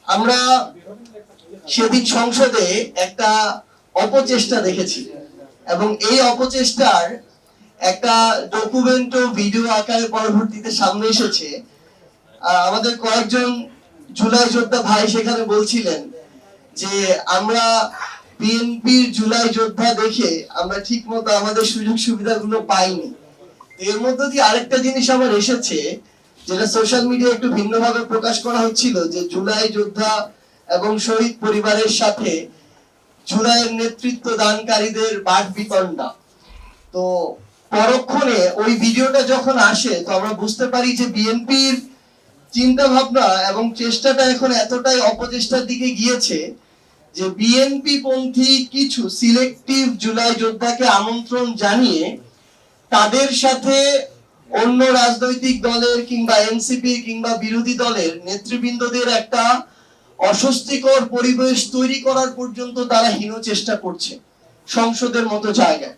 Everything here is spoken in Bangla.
আমরা সেদিন সংসদে একটা অপচেষ্টা দেখেছি এবং এই অপচেষ্টার একটা ডকুমেন্ট ও ভিডিও আকারে পরবর্তীতে সামনে এসেছে। আমাদের কয়েকজন জুলাই যোদ্ধা ভাই সেখানে বলছিলেন যে আমরা বিএনপির জুলাই যোদ্ধা দেখে আমরা ঠিক মতো আমাদের সুযোগ সুবিধাগুলো পাইনি। এর মধ্যে দিয়ে আরেকটা জিনিস আমার এসেছে, যেটা সোশ্যাল মিডিয়ায় একটু ভিন্নভাবে প্রকাশ করা হচ্ছিল, যে জুলাই যোদ্ধা এবং শহীদ পরিবারের সাথে জুলাইয়ের নেতৃত্ব দানকারীদের বাট বিতণ্ডা। তো পরক্ষণে ওই ভিডিওটা যখন আসে তো আমরা বুঝতে পারি যে বিএনপির চিন্তা ভাবনা এবং চেষ্টাটা এখন এতটাই অপচেষ্টার দিকে গিয়েছে যে বিএনপি পন্থী কিছু সিলেক্টিভ জুলাই যোদ্ধাকে আমন্ত্রণ জানিয়ে তাদের সাথে অন্য রাজনৈতিক দলের কিংবা এনসিপি কিংবা বিরোধী দলের নেতৃবৃন্দদের একটা অস্বস্তিকর পরিবেশ তৈরি করার পর্যন্ত তারা হীন চেষ্টা করছে সংসদের মতো জায়গায়।